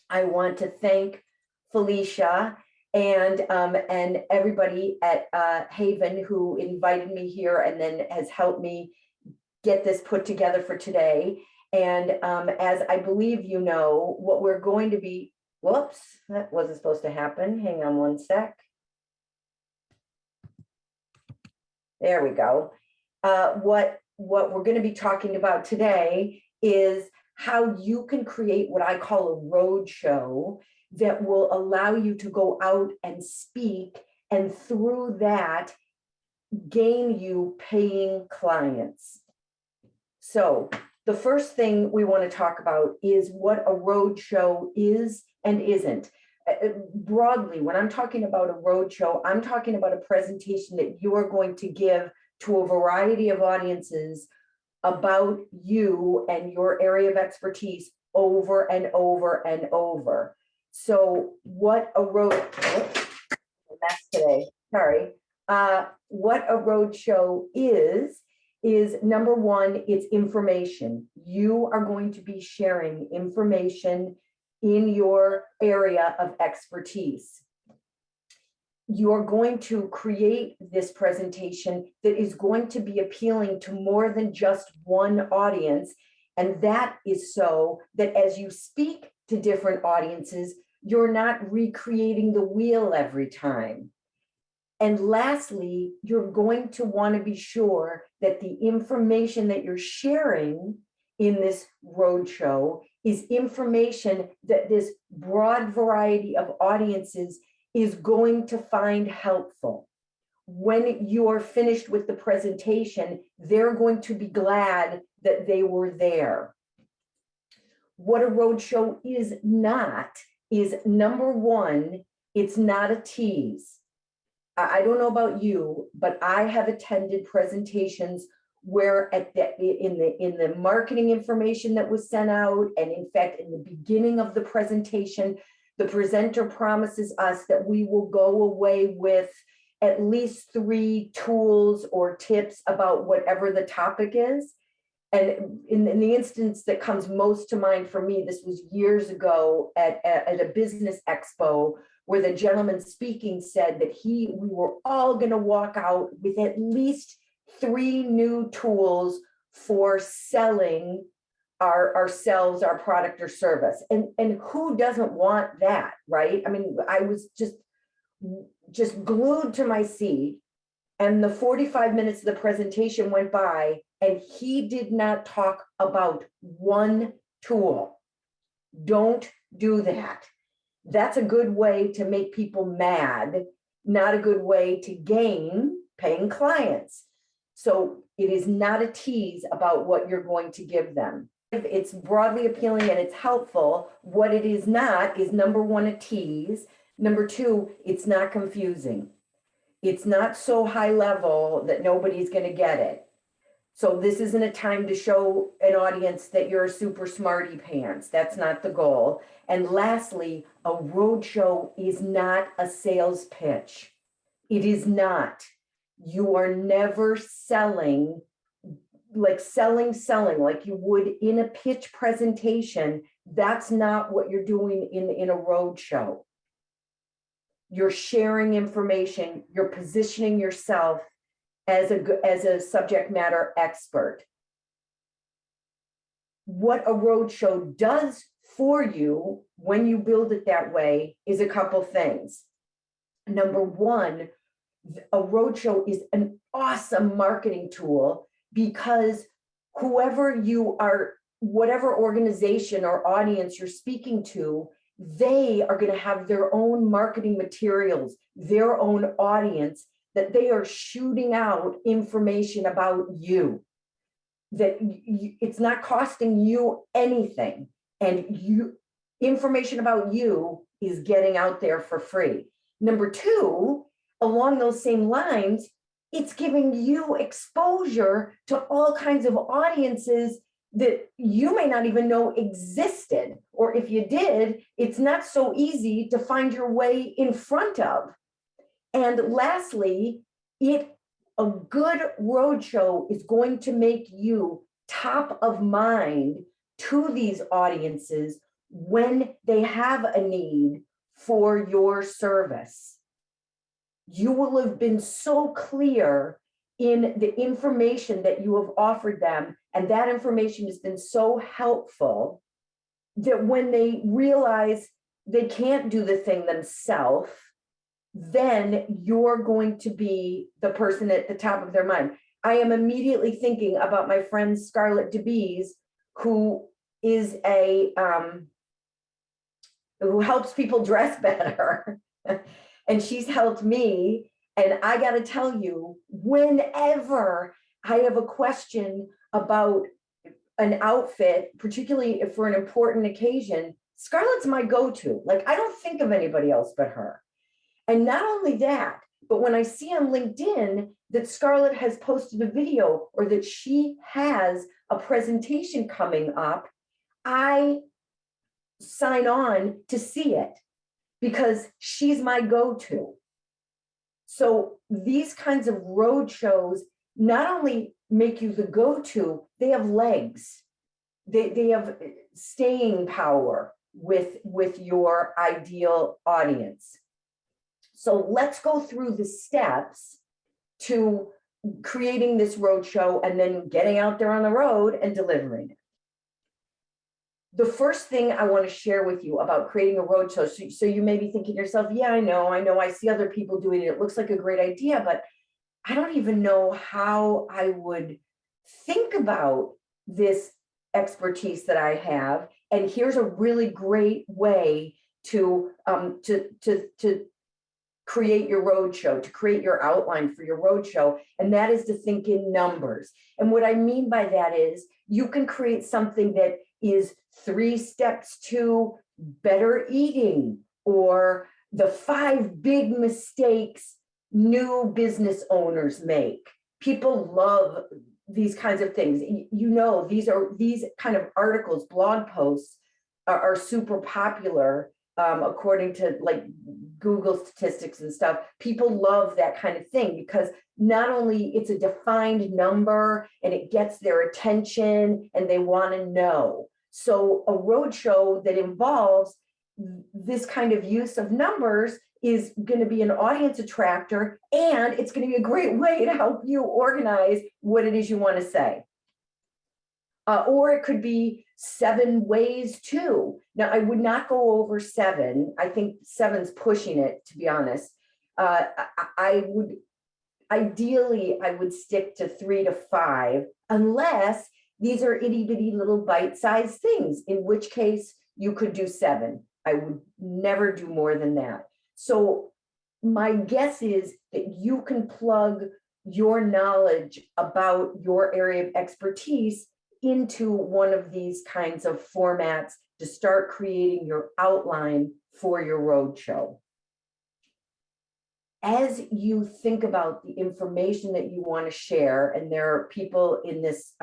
I want to thank Felicia and everybody at HAYVN who invited me here and then has helped me get this put together for today. And as I believe you know, what we're going to be, whoops, that wasn't supposed to happen. Hang on one sec. There we go. What we're going to be talking about today is how you can create what I call a road show that will allow you to go out and speak, and through that, gain you paying clients. So the first thing we want to talk about is what a road show is and isn't. Broadly, when I'm talking about a road show, I'm talking about a presentation that you are going to give to a variety of audiences about you and your area of expertise over and over and over. So what a road, that's today, sorry. What a road show is number one, it's information. You are going to be sharing information in your area of expertise. You're going to create this presentation that is going to be appealing to more than just one audience. And that is so that as you speak to different audiences, you're not recreating the wheel every time. And lastly, you're going to want to be sure that the information that you're sharing in this roadshow is information that this broad variety of audiences is going to find helpful. When you are finished with the presentation, they're going to be glad that they were there. What a roadshow is not is, number one, it's not a tease. I don't know about you, but I have attended presentations where in the marketing information that was sent out, and in fact, in the beginning of the presentation, the presenter promises us that we will go away with at least 3 tools or tips about whatever the topic is. And in the instance that comes most to mind for me, this was years ago at a business expo, where the gentleman speaking said that we were all going to walk out with at least 3 new tools for selling ourselves, our product or service. And who doesn't want that, right? I mean, I was just glued to my seat, and the 45 minutes of the presentation went by and he did not talk about one tool. Don't do that. That's a good way to make people mad, not a good way to gain paying clients. So it is not a tease about what you're going to give them. If it's broadly appealing and it's helpful, what it is not is, number one, a tease. Number two, it's not confusing. It's not so high level that nobody's going to get it. So this isn't a time to show an audience that you're a super smarty pants. That's not the goal. And lastly, a roadshow is not a sales pitch. It is not. You are never selling like you would in a pitch presentation. That's not what you're doing in a roadshow. You're sharing information. You're positioning yourself as a subject matter expert. What a roadshow does for you when you build it that way is a couple things. Number one, a roadshow is an awesome marketing tool, because whoever you are, whatever organization or audience you're speaking to, they are going to have their own marketing materials, their own audience, that they are shooting out information about you, that it's not costing you anything, and information about you is getting out there for free. Number two, along those same lines, it's giving you exposure to all kinds of audiences that you may not even know existed, or if you did, it's not so easy to find your way in front of. And lastly, a good roadshow is going to make you top of mind to these audiences when they have a need for your service. You will have been so clear in the information that you have offered them, and that information has been so helpful that when they realize they can't do the thing themselves, then you're going to be the person at the top of their mind. I am immediately thinking about my friend Scarlett DeBees, who is who helps people dress better. And she's helped me. And I got to tell you, whenever I have a question about an outfit, particularly for an important occasion, Scarlett's my go-to. Like, I don't think of anybody else but her. And not only that, but when I see on LinkedIn that Scarlett has posted a video or that she has a presentation coming up, I sign on to see it because she's my go-to. So these kinds of road shows not only make you the go-to, they have legs. They have staying power with your ideal audience. So let's go through the steps to creating this road show and then getting out there on the road and delivering it. The first thing I want to share with you about creating a road show, so you may be thinking to yourself, yeah, I know, I see other people doing it. It looks like a great idea, but I don't even know how I would think about this expertise that I have. And here's a really great way to create your road show, to create your outline for your road show, and that is to think in numbers. And what I mean by that is you can create something that is 3 steps to better eating, or the 5 big mistakes new business owners make. People love these kinds of things. You know, these kind of articles, blog posts are super popular. According to like Google statistics and stuff, people love that kind of thing because not only it's a defined number and it gets their attention and they want to know. So a roadshow that involves this kind of use of numbers is going to be an audience attractor, and it's going to be a great way to help you organize what it is you want to say. Or it could be 7 ways to. Now, I would not go over 7. I think 7's pushing it, to be honest. Ideally, I would stick to 3 to 5, unless these are itty bitty little bite-sized things, in which case you could do 7. I would never do more than that. So my guess is that you can plug your knowledge about your area of expertise into one of these kinds of formats to start creating your outline for your roadshow. As you think about the information that you want to share, and there are people in this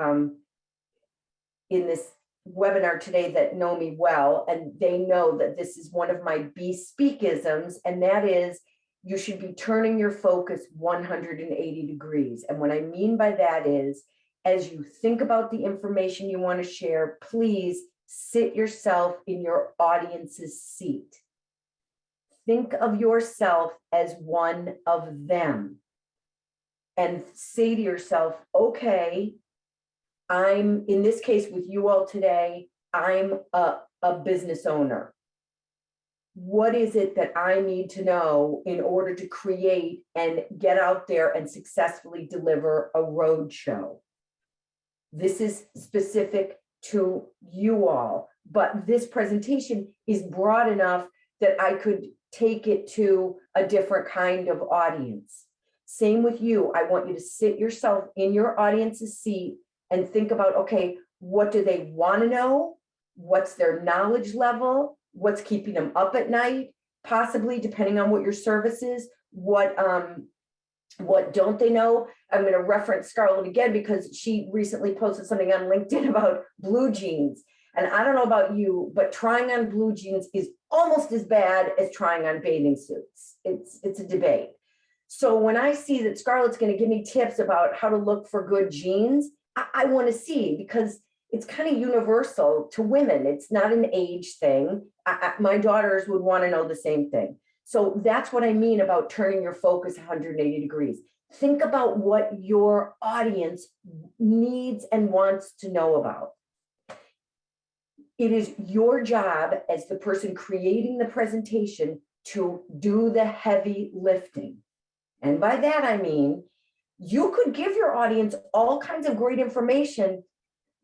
webinar today that know me well, and they know that this is one of my bespeakisms, and that is you should be turning your focus 180 degrees. And what I mean by that is, as you think about the information you want to share, please sit yourself in your audience's seat. Think of yourself as one of them and say to yourself, okay, I'm, in this case with you all today, I'm a business owner. What is it that I need to know in order to create and get out there and successfully deliver a road show? This is specific to you all, but this presentation is broad enough that I could take it to a different kind of audience. Same with you. I want you to sit yourself in your audience's seat and think about, okay, what do they want to know? What's their knowledge level? What's keeping them up at night? Possibly, depending on what your service is, what don't they know? I'm going to reference Scarlett again because she recently posted something on LinkedIn about blue jeans. And I don't know about you, but trying on blue jeans is almost as bad as trying on bathing suits. It's a debate. So when I see that Scarlett's going to give me tips about how to look for good jeans, I want to see, because it's kind of universal to women. It's not an age thing. My daughters would want to know the same thing. So that's what I mean about turning your focus 180 degrees. Think about what your audience needs and wants to know about. It is your job as the person creating the presentation to do the heavy lifting. And by that, I mean, you could give your audience all kinds of great information,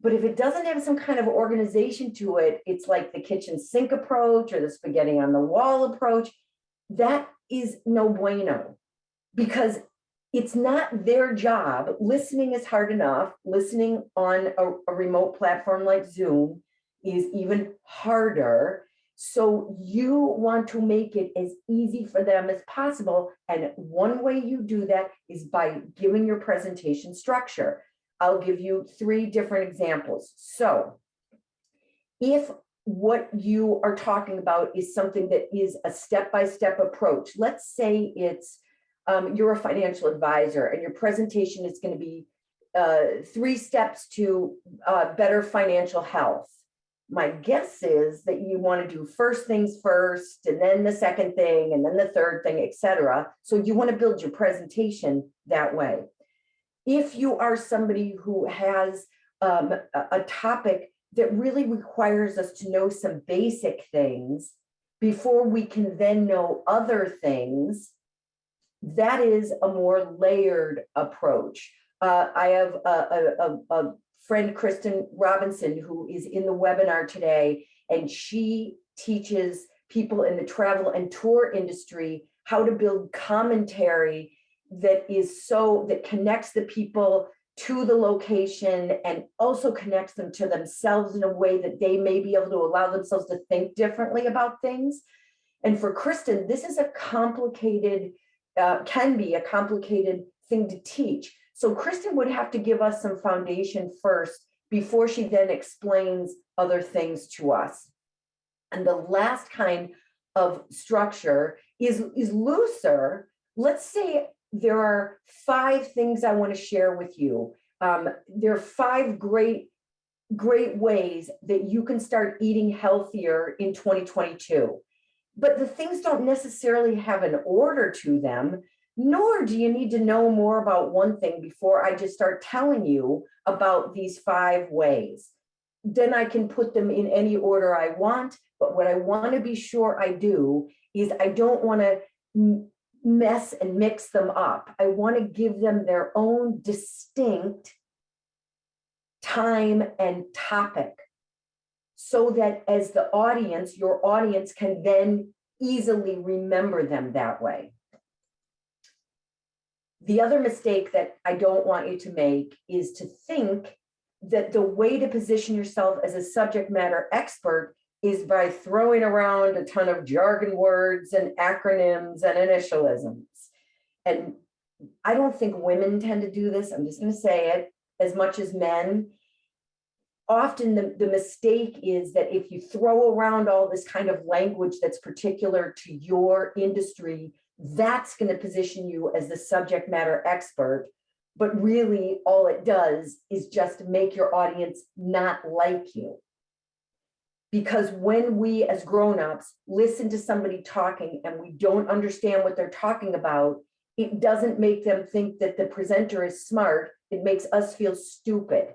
but if it doesn't have some kind of organization to it, it's like the kitchen sink approach or the spaghetti on the wall approach. That is no bueno, because it's not their job. Listening is hard enough. Listening on a remote platform like Zoom is even harder. So you want to make it as easy for them as possible. And one way you do that is by giving your presentation structure. I'll give you 3 different examples. So if what you are talking about is something that is a step-by-step approach, let's say it's you're a financial advisor and your presentation is going to be 3 steps to better financial health. My guess is that you want to do first things first, and then the second thing, and then the third thing, etc. So you want to build your presentation that way. If you are somebody who has a topic that really requires us to know some basic things before we can then know other things, that is a more layered approach. I have a friend, Kristen Robinson, who is in the webinar today, and she teaches people in the travel and tour industry how to build commentary that connects the people to the location and also connects them to themselves in a way that they may be able to allow themselves to think differently about things. And for Kristen, this is a complicated, can be a complicated thing to teach. So Kristen would have to give us some foundation first before she then explains other things to us. And the last kind of structure is looser. Let's say there are 5 things I want to share with you. There are 5 great ways that you can start eating healthier in 2022. But the things don't necessarily have an order to them, nor do you need to know more about one thing before I just start telling you about these 5 ways. Then I can put them in any order I want, but what I want to be sure I do is I don't want to mess and mix them up. I want to give them their own distinct time and topic, so that as the audience, your audience can then easily remember them that way. The other mistake that I don't want you to make is to think that the way to position yourself as a subject matter expert is by throwing around a ton of jargon words and acronyms and initialisms. And I don't think women tend to do this. I'm just going to say it, as much as men. Often the mistake is that if you throw around all this kind of language that's particular to your industry, that's going to position you as the subject matter expert. But really, all it does is just make your audience not like you. Because when we as grown-ups listen to somebody talking and we don't understand what they're talking about, it doesn't make them think that the presenter is smart. It makes us feel stupid.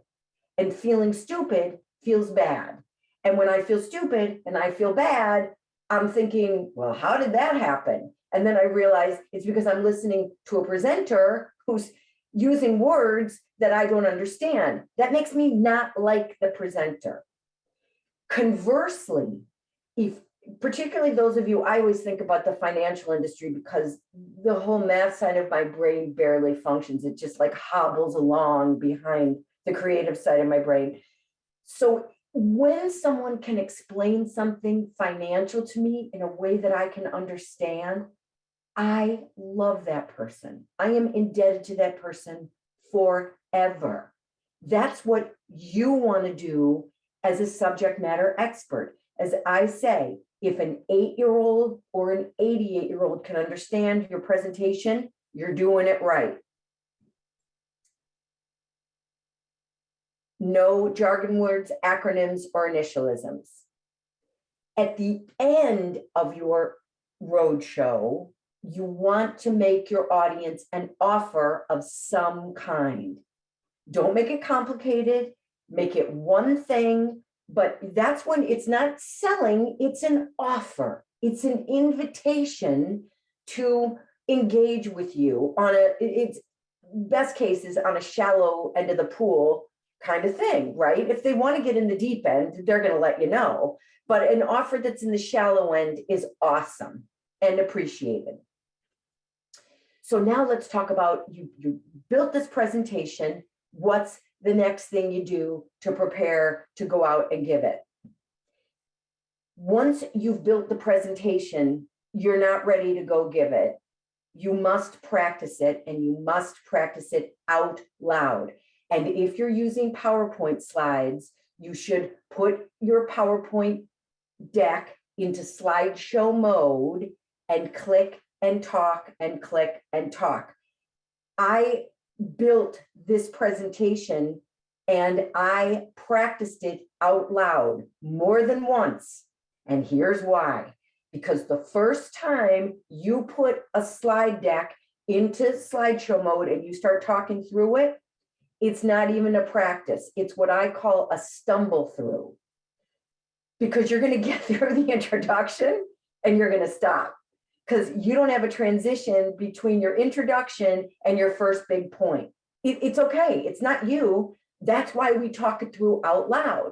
And feeling stupid feels bad. And when I feel stupid and I feel bad, I'm thinking, well, how did that happen? And then I realize it's because I'm listening to a presenter who's using words that I don't understand. That makes me not like the presenter. Conversely, if particularly those of you, I always think about the financial industry because the whole math side of my brain barely functions. It just like hobbles along behind the creative side of my brain. So when someone can explain something financial to me in a way that I can understand, I love that person. I am indebted to that person forever. That's what you want to do as a subject matter expert. As I say, if an 8-year-old or an 88-year-old can understand your presentation, you're doing it right. No jargon words, acronyms, or initialisms. At the end of your roadshow, you want to make your audience an offer of some kind. Don't make it complicated, make it one thing, but that's when it's not selling, it's an offer. It's an invitation to engage with you on it's best case is on a shallow end of the pool kind of thing, right? If they want to get in the deep end, they're going to let you know. But an offer that's in the shallow end is awesome and appreciated. So now let's talk about you built this presentation. What's the next thing you do to prepare to go out and give it? Once you've built the presentation, you're not ready to go give it. You must practice it, and you must practice it out loud. And if you're using PowerPoint slides, you should put your PowerPoint deck into slideshow mode and click and talk and click and talk. I built this presentation and I practiced it out loud more than once. And here's why. Because the first time you put a slide deck into slideshow mode and you start talking through it, it's not even a practice. It's what I call a stumble through. Because you're going to get through the introduction and you're going to stop. Because you don't have a transition between your introduction and your first big point. It's okay. It's not you. That's why we talk it through out loud.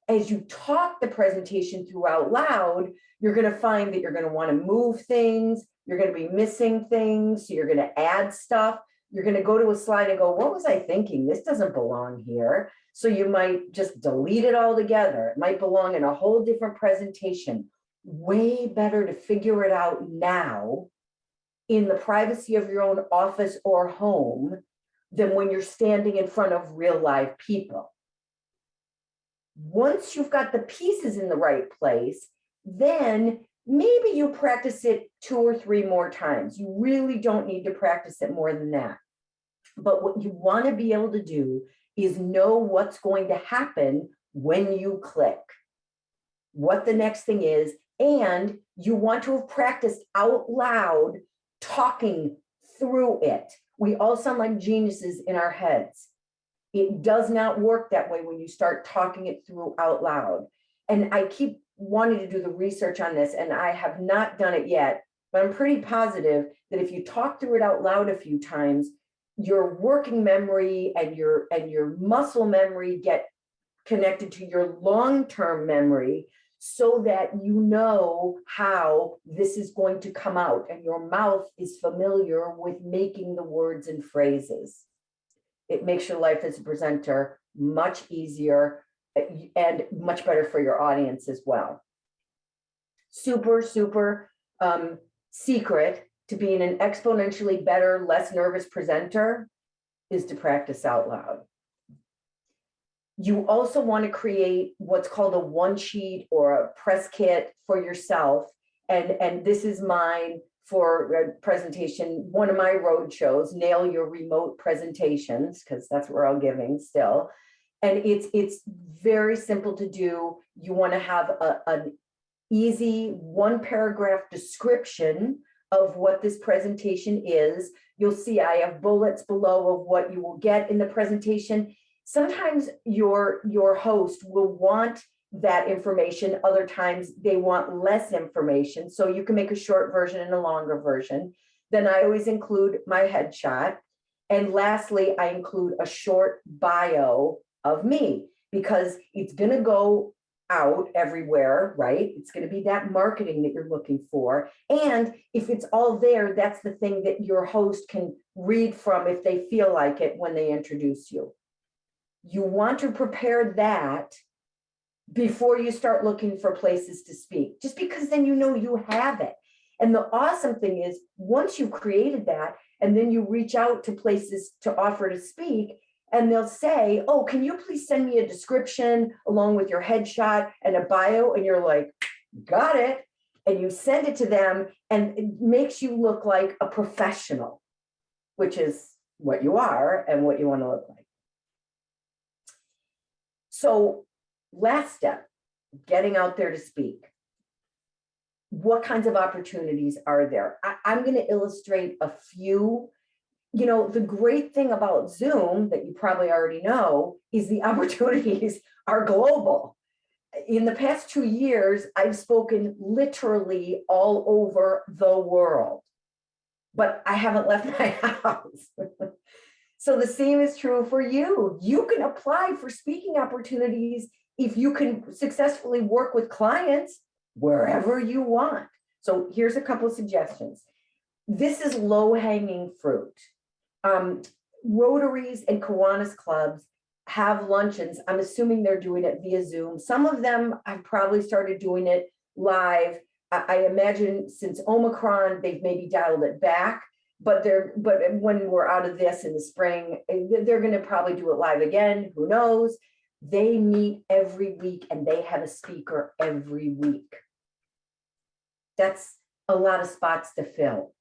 As you talk the presentation through out loud, you're going to find that you're going to want to move things. You're going to be missing things. So you're going to add stuff. You're going to go to a slide and go, what was I thinking? This doesn't belong here. So you might just delete it all together. It might belong in a whole different presentation. Way better to figure it out now in the privacy of your own office or home than when you're standing in front of real live people. Once you've got the pieces in the right place, then maybe you practice it 2 or 3 more times. You really don't need to practice it more than that. But what you want to be able to do is know what's going to happen when you click, what the next thing is, and you want to have practiced out loud talking through it. We all sound like geniuses in our heads. It does not work that way when you start talking it through out loud. And I keep wanting to do the research on this, and I have not done it yet, but I'm pretty positive that if you talk through it out loud a few times, your working memory and your muscle memory get connected to your long-term memory so that you know how this is going to come out and your mouth is familiar with making the words and phrases. It makes your life as a presenter much easier and much better for your audience as well. Super secret to being an exponentially better, less nervous presenter is to practice out loud. You also want to create what's called a one sheet or a press kit for yourself. And this is mine for a presentation, one of my road shows, Nail Your Remote Presentations, because that's what we're all giving still. And it's very simple to do. You want to have an easy 1-paragraph description of what this presentation is. You'll see I have bullets below of what you will get in the presentation. Sometimes your host will want that information. Other times they want less information. So you can make a short version and a longer version. Then I always include my headshot. And lastly, I include a short bio of me because it's going to go out everywhere, right? It's going to be that marketing that you're looking for. And if it's all there, that's the thing that your host can read from if they feel like it when they introduce you. You want to prepare that before you start looking for places to speak, just because then you know you have it. And the awesome thing is once you've created that and then you reach out to places to offer to speak, and they'll say, oh, can you please send me a description along with your headshot and a bio? And you're like, got it. And you send it to them and it makes you look like a professional, which is what you are and what you want to look like. So last step, getting out there to speak. What kinds of opportunities are there? I'm going to illustrate a few. You know, the great thing about Zoom that you probably already know is the opportunities are global. In the past 2 years, I've spoken literally all over the world, but I haven't left my house. So the same is true for you. You can apply for speaking opportunities if you can successfully work with clients wherever you want. So here's a couple of suggestions. This is low-hanging fruit. Rotaries and Kiwanis clubs have luncheons. I'm assuming they're doing it via Zoom. Some of them have probably started doing it live. I imagine since Omicron, they've maybe dialed it back, but when we're out of this in the spring, they're going to probably do it live again. Who knows? They meet every week and they have a speaker every week. That's a lot of spots to fill.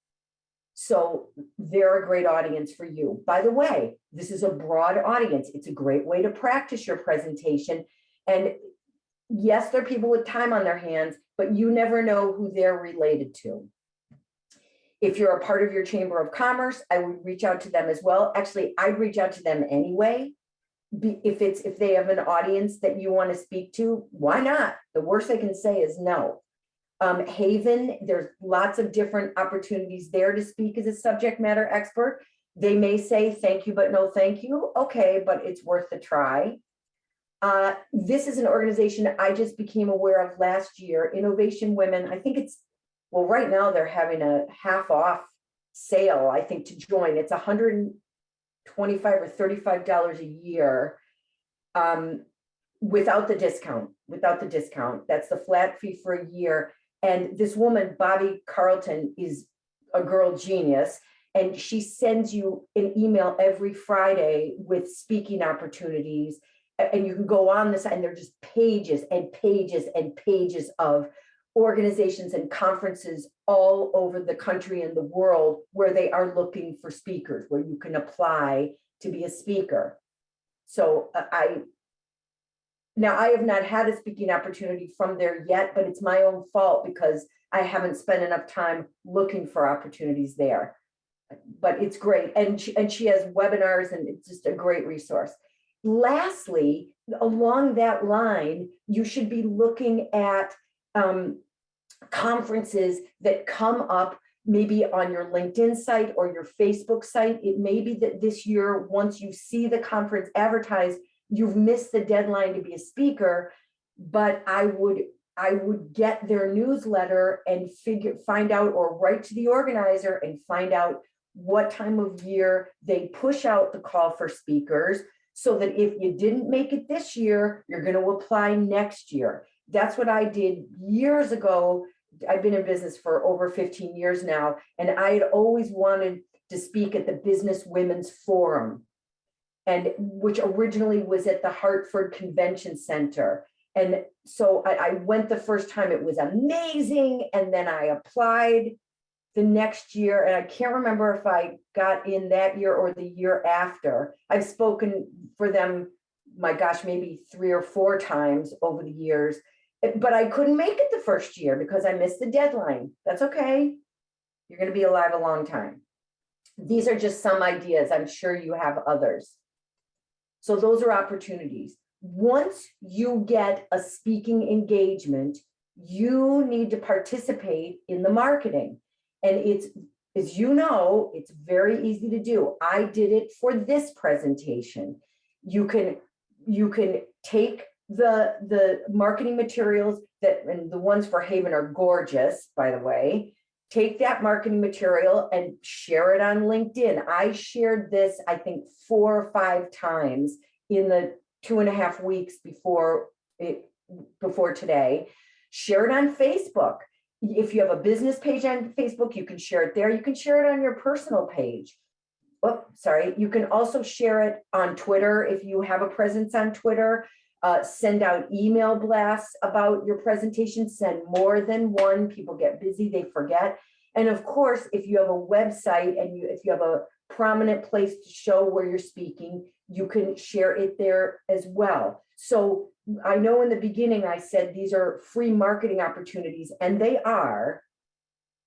So they're a great audience for you. By the way, this is a broad audience. It's a great way to practice your presentation. And yes, there are people with time on their hands, but you never know who they're related to. If you're a part of your Chamber of Commerce, I would reach out to them as well. Actually, I'd reach out to them anyway. If they have an audience that you want to speak to, why not? The worst they can say is no. HAYVN, there's lots of different opportunities there to speak as a subject matter expert. They may say thank you, but no thank you. Okay, but it's worth the try. This is an organization I just became aware of last year, Innovation Women. I think well, right now they're having a half off sale, I think, to join. It's $125 or $35 a year. Without the discount, that's the flat fee for a year. And this woman, Bobby Carlton, is a girl genius. And she sends you an email every Friday with speaking opportunities. And you can go on this, and they're just pages and pages and pages of organizations and conferences all over the country and the world where they are looking for speakers, where you can apply to be a speaker. So Now, I have not had a speaking opportunity from there yet, but it's my own fault because I haven't spent enough time looking for opportunities there. But it's great. And she has webinars, and it's just a great resource. Lastly, along that line, you should be looking at conferences that come up maybe on your LinkedIn site or your Facebook site. It may be that this year, once you see the conference advertised, you've missed the deadline to be a speaker, but I would get their newsletter and find out, or write to the organizer and find out what time of year they push out the call for speakers, so that if you didn't make it this year, you're going to apply next year. That's what I did years ago. I've been in business for over 15 years now, and I had always wanted to speak at the Business Women's Forum, and which originally was at the Hartford Convention Center. And so I went the first time, it was amazing. And then I applied the next year, and I can't remember if I got in that year or the year after. I've spoken for them, my gosh, maybe 3 or 4 times over the years, but I couldn't make it the first year because I missed the deadline. That's okay. You're going to be alive a long time. These are just some ideas. I'm sure you have others. So those are opportunities. Once you get a speaking engagement, you need to participate in the marketing. And it's, as you know, it's very easy to do. I did it for this presentation. You can take the marketing materials and the ones for HAYVN are gorgeous, by the way. Take that marketing material and share it on LinkedIn. I shared this, I think, 4 or 5 times in the 2.5 weeks before today. Share it on Facebook. If you have a business page on Facebook, you can share it there. You can share it on your personal page. Oh, sorry. You can also share it on Twitter if you have a presence on Twitter. Send out email blasts about your presentation. Send more than one. People get busy, they forget. And of course, if you have a website and if you have prominent place to show where you're speaking, you can share it there as well. So I know in the beginning I said these are free marketing opportunities, and they are.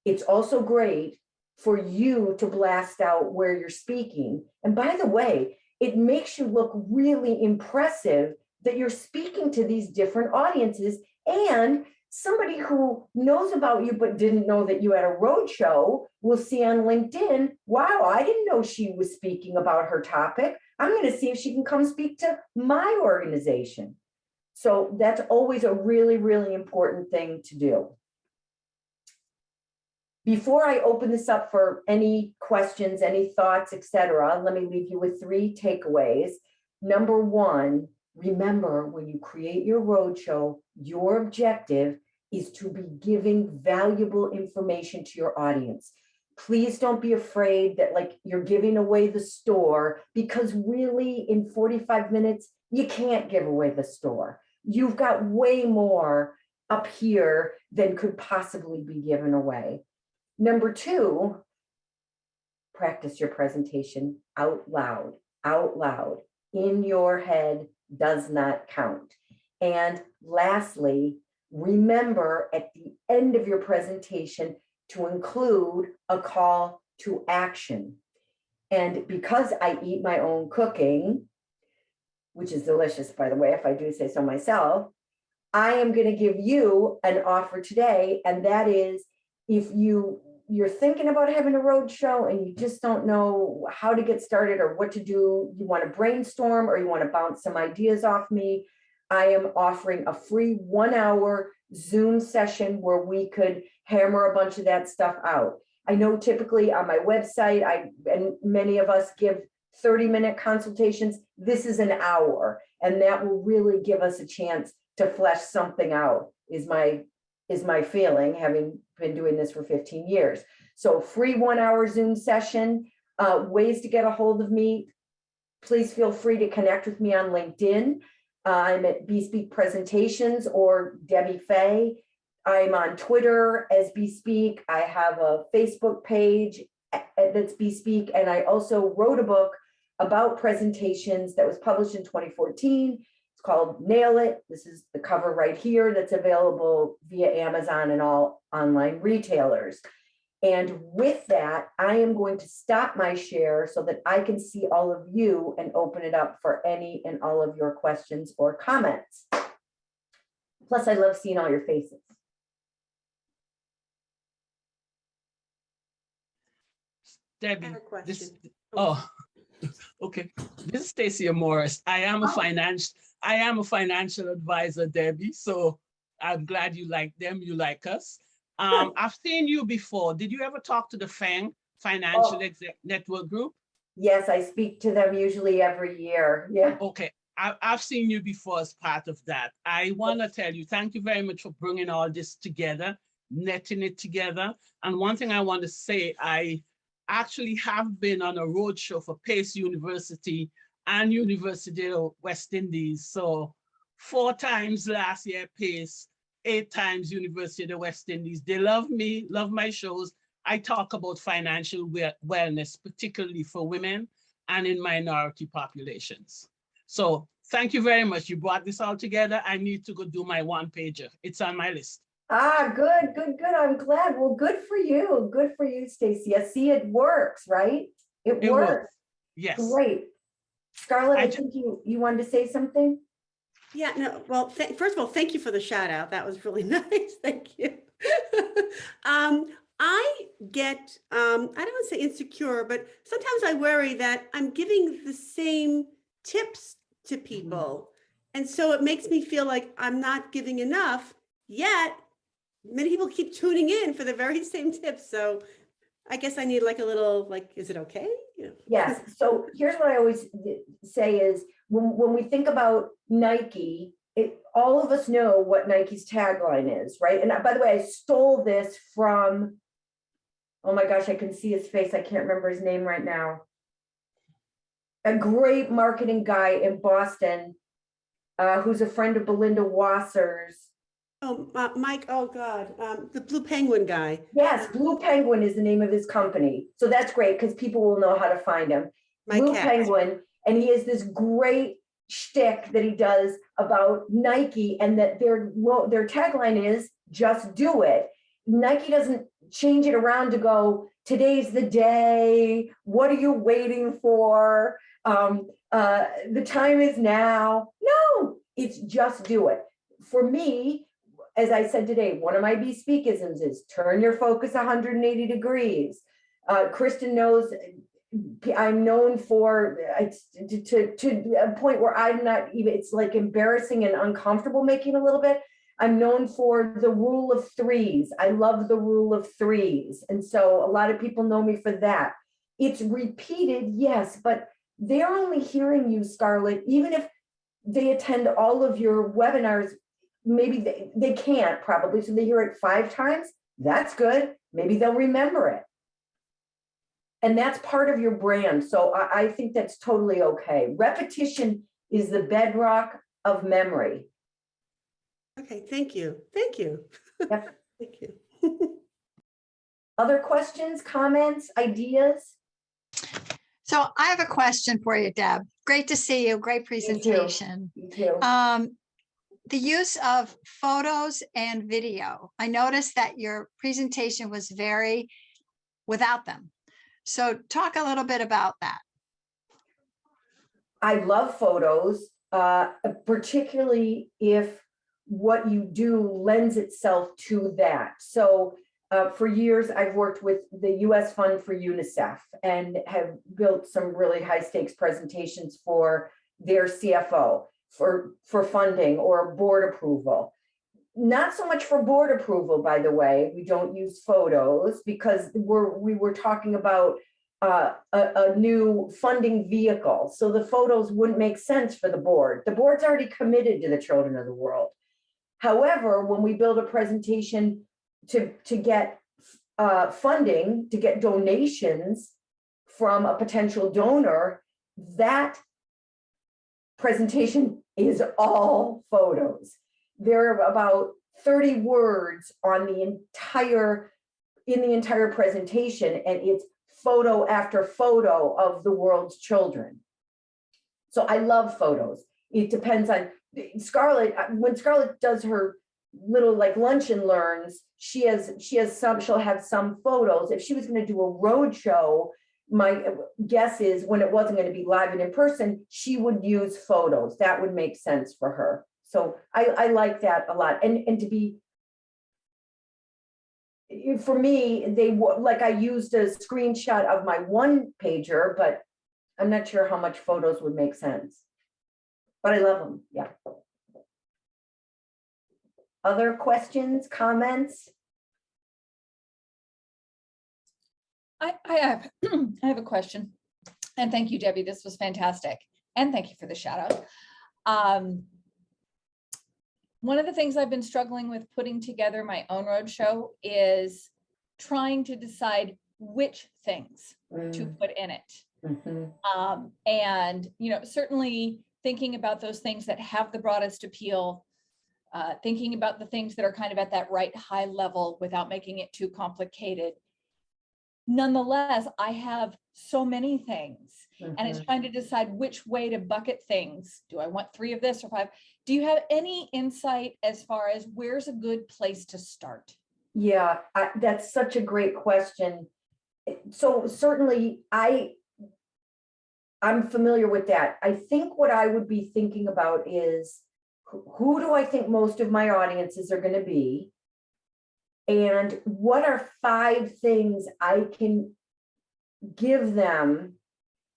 It's also great for you to blast out where you're speaking. And by the way, it makes you look really impressive that you're speaking to these different audiences, and somebody who knows about you but didn't know that you had a road show will see on LinkedIn, wow, I didn't know she was speaking about her topic. I'm going to see if she can come speak to my organization. So that's always a really, really important thing to do. Before I open this up for any questions, any thoughts, etc., let me leave you with 3 takeaways. Number 1, remember, when you create your roadshow, your objective is to be giving valuable information to your audience. Please don't be afraid that like you're giving away the store, because really in 45 minutes, you can't give away the store. You've got way more up here than could possibly be given away. Number 2, practice your presentation out loud. Out loud. In your head does not count. And lastly, remember at the end of your presentation to include a call to action. And because I eat my own cooking, which is delicious, by the way, if I do say so myself, I am going to give you an offer today. And that is, if you're thinking about having a road show and you just don't know how to get started or what to do, you want to brainstorm or you want to bounce some ideas off me, I am offering a free 1-hour Zoom session where we could hammer a bunch of that stuff out. I know typically on my website, and many of us give 30-minute consultations. This is an hour, and that will really give us a chance to flesh something out, is my feeling, having been doing this for 15 years. So free 1-hour Zoom session, ways to get a hold of me. Please feel free to connect with me on LinkedIn. I'm at Bespeak Presentations or Debbie Fay. I'm on Twitter as Bespeak. I have a Facebook page that's Bespeak, and I also wrote a book about presentations that was published in 2014. It's called Nail It. This is the cover right here that's available via Amazon and all online retailers. And with that, I am going to stop my share so that I can see all of you and open it up for any and all of your questions or comments. Plus, I love seeing all your faces. Debbie, okay. This is Stacia Morris. I am a financial advisor, Debbie. So I'm glad you like them. You like us. I've seen you before. Did you ever talk to the FANG Financial Network Group? Yes, I speak to them usually every year. Yeah. Okay. I've seen you before as part of that. I want to tell you, thank you very much for bringing all this together, netting it together. And one thing I want to say, I actually have been on a roadshow for Pace University and University of West Indies. So 4 times last year, Pace, 8 times University of the West Indies. They love me, love my shows. I talk about financial wellness, particularly for women and in minority populations. So thank you very much. You brought this all together. I need to go do my 1-pager. It's on my list. Good. I'm glad. Well, good for you. Good for you, Stacy. I see it works, right? It works. Yes. Great. Scarlett, I think you wanted to say something? Yeah, no, well, first of all, thank you for the shout out. That was really nice. Thank you. I get, I don't want to say insecure, but sometimes I worry that I'm giving the same tips to people. And so it makes me feel like I'm not giving enough, yet many people keep tuning in for the very same tips. So I guess I need like a little, like, is it okay? You know? Yes. So here's what I always say is when we think about Nike, all of us know what Nike's tagline is, right? And by the way, I stole this from, oh my gosh, I can see his face. I can't remember his name right now. A great marketing guy in Boston, who's a friend of Belinda Wasser's. Oh, Mike, oh God, the Blue Penguin guy. Yes, Blue Penguin is the name of his company. So that's great because people will know how to find him. My Blue cat. Penguin, and he has this great shtick that he does about Nike, and that their tagline is "Just do it." Nike doesn't change it around to go, "Today's the day. What are you waiting for? The time is now." No, it's just do it. For me, as I said today, one of my bespeakisms is turn your focus 180 degrees. Kristen knows I'm known for to a point where I'm not even, it's like embarrassing and uncomfortable making a little bit. I'm known for the rule of threes. I love the rule of threes. And so a lot of people know me for that. It's repeated, yes, but they're only hearing you, Scarlett, even if they attend all of your webinars. Maybe they can't probably, so they hear it 5 times. That's good. Maybe they'll remember it. And that's part of your brand. So I think that's totally okay. Repetition is the bedrock of memory. Okay, thank you. Thank you. Yep. Thank you. Other questions, comments, ideas? So I have a question for you, Deb. Great to see you. Great presentation. You too. The use of photos and video. I noticed that your presentation was very without them. So talk a little bit about that. I love photos, particularly if what you do lends itself to that. So for years, I've worked with the US Fund for UNICEF and have built some really high stakes presentations for their CFO for funding or board approval. Not so much for board approval, by the way. We don't use photos because we were talking about a new funding vehicle. So the photos wouldn't make sense for the board. The board's already committed to the children of the world. However, when we build a presentation to get funding, to get donations from a potential donor, that presentation is all photos. There are about 30 words on in the entire presentation, and it's photo after photo of the world's children. So I love photos. It depends on Scarlett. When Scarlett does her little like lunch and learns, she'll have some photos. If she was going to do a road show, my guess is when it wasn't going to be live and in person, she would use photos. That would make sense for her. So I like that a lot. And to be, for me, I used a screenshot of my one pager, but I'm not sure how much photos would make sense. But I love them. Yeah. Other questions, comments? I have I have a question, and thank you, Debbie. This was fantastic, and thank you for the shout out. One of the things I've been struggling with putting together my own roadshow is trying to decide which things to put in it. Mm-hmm. And certainly thinking about those things that have the broadest appeal, thinking about the things that are kind of at that right high level without making it too complicated. Nonetheless, I have so many things, and it's trying to decide which way to bucket things. Do I want 3 of this or 5? Do you have any insight as far as where's a good place to start? Yeah, that's such a great question. So certainly I'm familiar with that. I think what I would be thinking about is who do I think most of my audiences are going to be? And what are 5 things I can give them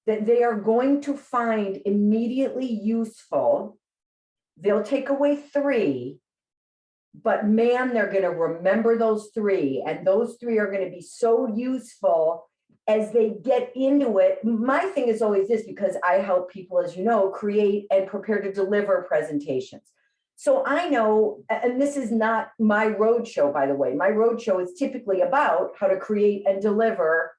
that they are going to find immediately useful? They'll take away 3, but man, they're going to remember those 3. And those 3 are going to be so useful as they get into it. My thing is always this, because I help people, as you know, create and prepare to deliver presentations. So I know, and this is not my roadshow, by the way. My roadshow is typically about how to create and deliver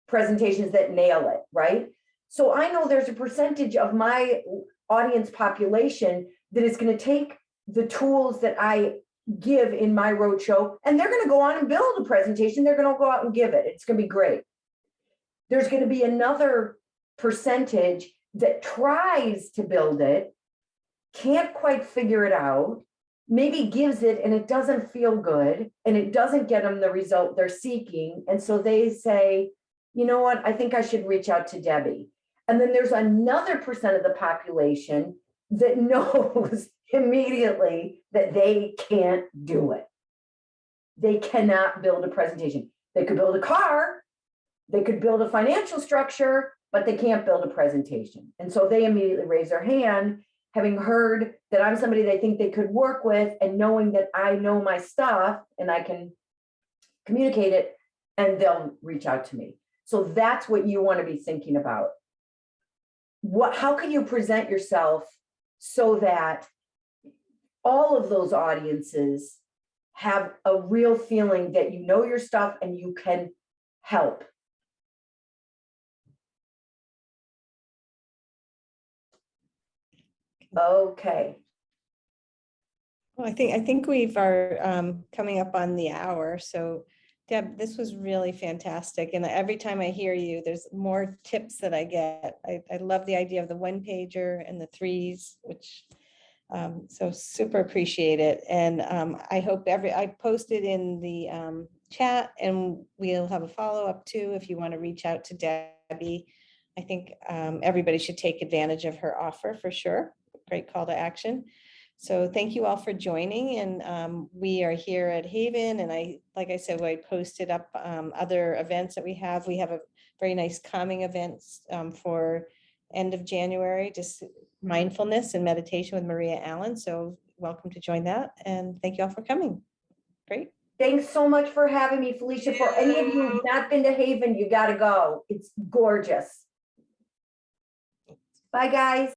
presentations that nail it, right? So I know there's a percentage of my audience population that is going to take the tools that I give in my roadshow, and they're going to go on and build a presentation. They're going to go out and give it. It's going to be great. There's going to be another percentage that tries to build it, can't quite figure it out, maybe gives it and it doesn't feel good and it doesn't get them the result they're seeking. And so they say, you know what, I think I should reach out to Debbie. And then there's another percent of the population that knows immediately that they can't do it. They cannot build a presentation. They could build a car, they could build a financial structure, but they can't build a presentation. And so they immediately raise their hand, having heard that I'm somebody they think they could work with and knowing that I know my stuff and I can communicate it, and they'll reach out to me. So that's what you want to be thinking about. How can you present yourself so that all of those audiences have a real feeling that you know your stuff and you can help? Okay. Well, I think we've are coming up on the hour. So Deb, this was really fantastic. And every time I hear you, there's more tips that I get. I love the idea of the one pager and the threes, which so super appreciate it. And I hope I posted in the chat, and we'll have a follow-up too if you want to reach out to Debbie. I think everybody should take advantage of her offer for sure. Great call to action. So thank you all for joining. And we are here at HAYVN. And like I said, I posted up other events that we have. We have a very nice calming events for end of January, just mindfulness and meditation with Maria Allen. So welcome to join that. And thank you all for coming. Great. Thanks so much for having me, Felicia. For any of you who've not been to HAYVN, you got to go. It's gorgeous. Bye, guys.